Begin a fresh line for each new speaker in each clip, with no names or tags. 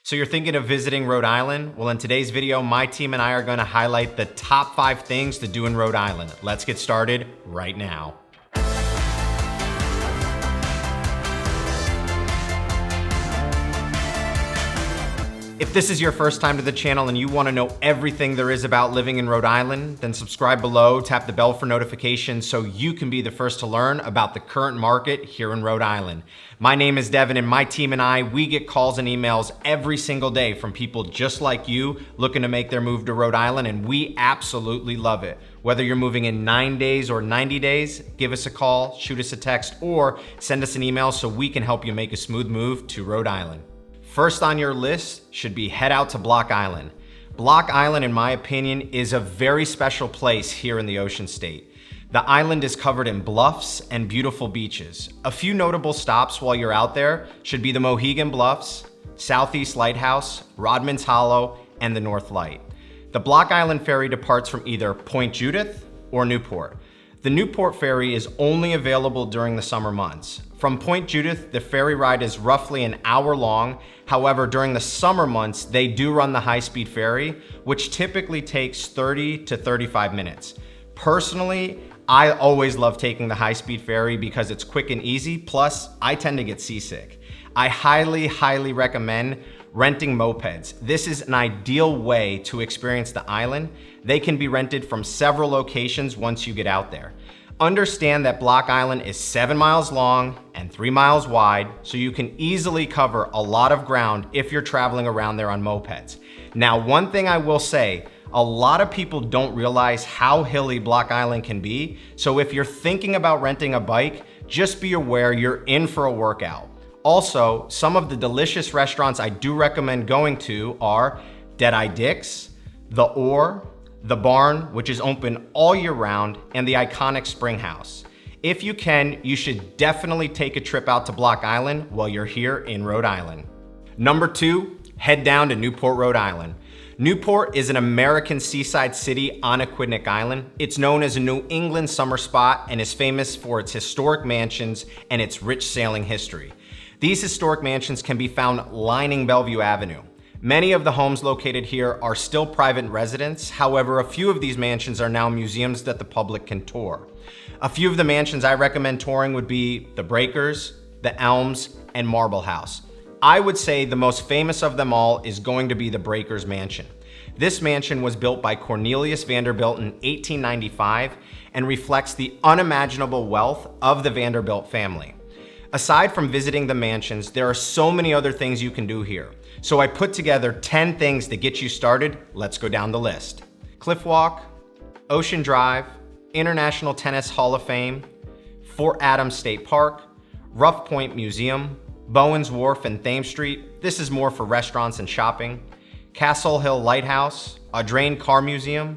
So you're thinking of visiting Rhode Island? Well, in today's video, my team and I are going to highlight the top 5 things to do in Rhode Island. Let's get started right now. If this is your first time to the channel and you want to know everything there is about living in Rhode Island, then subscribe below, tap the bell for notifications so you can be the first to learn about the current market here in Rhode Island. My name is Devin, and my team and I, we get calls and emails every single day from people just like you looking to make their move to Rhode Island, and we absolutely love it. Whether you're moving in 9 days or 90 days, give us a call, shoot us a text, or send us an email so we can help you make a smooth move to Rhode Island. First on your list should be head out to Block Island. Block Island, in my opinion, is a very special place here in the Ocean State. The island is covered in bluffs and beautiful beaches. A few notable stops while you're out there should be the Mohegan Bluffs, Southeast Lighthouse, Rodman's Hollow, and the North Light. The Block Island ferry departs from either Point Judith or Newport. The Newport ferry is only available during the summer months. From Point Judith, the ferry ride is roughly an hour long. However, during the summer months, they do run the high-speed ferry, which typically takes 30 to 35 minutes. Personally, I always love taking the high-speed ferry because it's quick and easy, plus I tend to get seasick. I highly recommend renting mopeds. This is an ideal way to experience the island. They can be rented from several locations once you get out there. Understand that Block Island is 7 miles long and 3 miles wide, so you can easily cover a lot of ground if you're traveling around there on mopeds. Now, one thing I will say, a lot of people don't realize how hilly Block Island can be, so if you're thinking about renting a bike, just be aware you're in for a workout. Also, some of the delicious restaurants I do recommend going to are Dead-Eye Dick's, The Oar, The Barn, which is open all year round, and the iconic Spring House. If you can, you should definitely take a trip out to Block Island while you're here in Rhode Island. Number 2, head down to Newport, Rhode Island. Newport is an American seaside city on Aquidneck Island. It's known as a New England summer spot and is famous for its historic mansions and its rich sailing history. These historic mansions can be found lining Bellevue Avenue. Many of the homes located here are still private residents. However, a few of these mansions are now museums that the public can tour. A few of the mansions I recommend touring would be the Breakers, the Elms, and Marble House. I would say the most famous of them all is going to be the Breakers Mansion. This mansion was built by Cornelius Vanderbilt in 1895 and reflects the unimaginable wealth of the Vanderbilt family. Aside from visiting the mansions, there are so many other things you can do here. So I put together 10 things to get you started. Let's go down the list. Cliff Walk, Ocean Drive, International Tennis Hall of Fame, Fort Adams State Park, Rough Point Museum, Bowen's Wharf and Thames Street. This is more for restaurants and shopping. Castle Hill Lighthouse, Audrain Car Museum,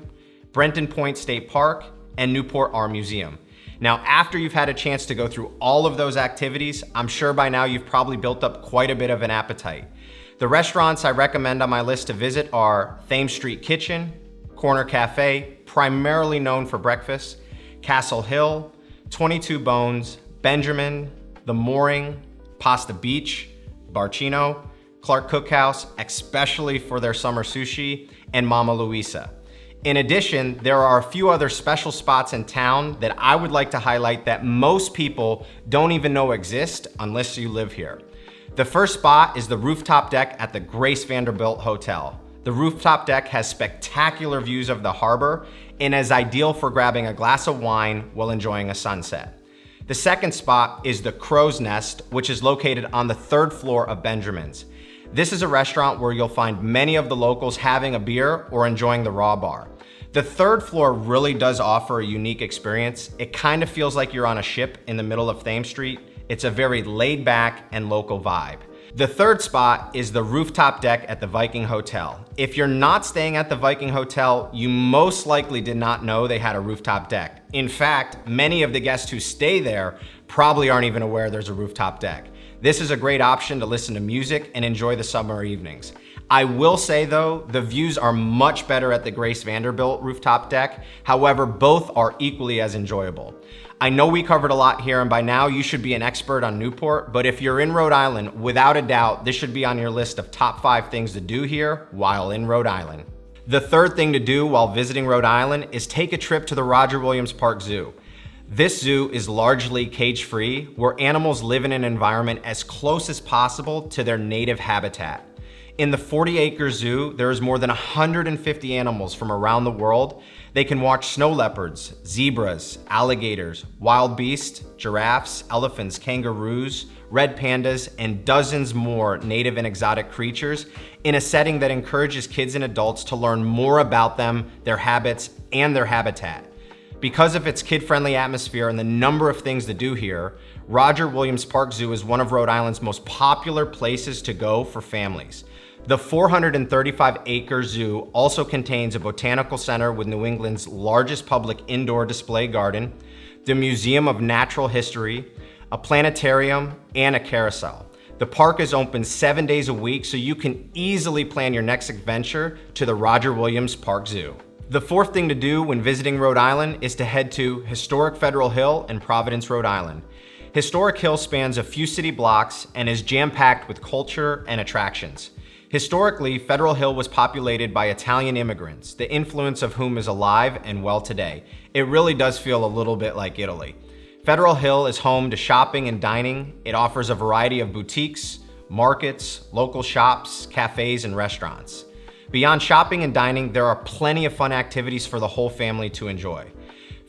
Brenton Point State Park, and Newport Art Museum. Now, after you've had a chance to go through all of those activities, I'm sure by now you've probably built up quite a bit of an appetite. The restaurants I recommend on my list to visit are Thames Street Kitchen, Corner Cafe, primarily known for breakfast, Castle Hill, 22 Bones, Benjamin, The Mooring, Pasta Beach, Barcino, Clark Cookhouse, especially for their summer sushi, and Mama Luisa. In addition, there are a few other special spots in town that I would like to highlight that most people don't even know exist unless you live here. The first spot is the rooftop deck at the Grace Vanderbilt Hotel. The rooftop deck has spectacular views of the harbor and is ideal for grabbing a glass of wine while enjoying a sunset. The second spot is the Crow's Nest, which is located on the 3rd floor of Benjamin's. This is a restaurant where you'll find many of the locals having a beer or enjoying the raw bar. The 3rd floor really does offer a unique experience. It kind of feels like you're on a ship in the middle of Thames Street. It's a very laid back and local vibe. The third spot is the rooftop deck at the Viking Hotel. If you're not staying at the Viking Hotel, you most likely did not know they had a rooftop deck. In fact, many of the guests who stay there probably aren't even aware there's a rooftop deck. This is a great option to listen to music and enjoy the summer evenings. I will say though, the views are much better at the Grace Vanderbilt rooftop deck. However, both are equally as enjoyable. I know we covered a lot here, and by now you should be an expert on Newport, but if you're in Rhode Island, without a doubt, this should be on your list of top 5 things to do here while in Rhode Island. The third thing to do while visiting Rhode Island is take a trip to the Roger Williams Park Zoo. This zoo is largely cage-free, where animals live in an environment as close as possible to their native habitat. In the 40-acre zoo, there is more than 150 animals from around the world. They can watch snow leopards, zebras, alligators, wild beasts, giraffes, elephants, kangaroos, red pandas, and dozens more native and exotic creatures in a setting that encourages kids and adults to learn more about them, their habits, and their habitat. Because of its kid-friendly atmosphere and the number of things to do here, Roger Williams Park Zoo is one of Rhode Island's most popular places to go for families. The 435-acre zoo also contains a botanical center with New England's largest public indoor display garden, the Museum of Natural History, a planetarium, and a carousel. The park is open 7 days a week, so you can easily plan your next adventure to the Roger Williams Park Zoo. The fourth thing to do when visiting Rhode Island is to head to Historic Federal Hill in Providence, Rhode Island. Historic Hill spans a few city blocks and is jam-packed with culture and attractions. Historically, Federal Hill was populated by Italian immigrants, the influence of whom is alive and well today. It really does feel a little bit like Italy. Federal Hill is home to shopping and dining. It offers a variety of boutiques, markets, local shops, cafes, and restaurants. Beyond shopping and dining, there are plenty of fun activities for the whole family to enjoy.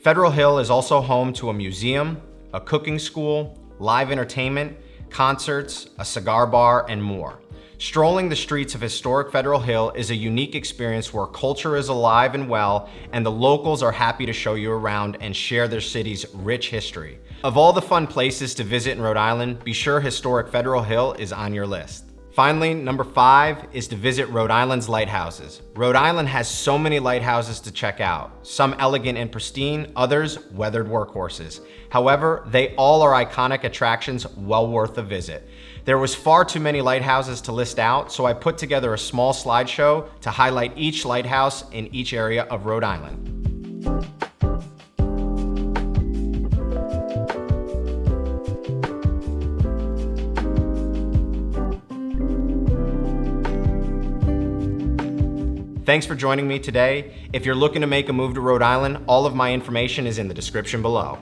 Federal Hill is also home to a museum, a cooking school, live entertainment, concerts, a cigar bar, and more. Strolling the streets of historic Federal Hill is a unique experience where culture is alive and well, and the locals are happy to show you around and share their city's rich history. Of all the fun places to visit in Rhode Island, be sure historic Federal Hill is on your list. Finally, number 5 is to visit Rhode Island's lighthouses. Rhode Island has so many lighthouses to check out, some elegant and pristine, others weathered workhorses. However, they all are iconic attractions well worth a visit. There was far too many lighthouses to list out, so I put together a small slideshow to highlight each lighthouse in each area of Rhode Island. Thanks for joining me today. If you're looking to make a move to Rhode Island, all of my information is in the description below.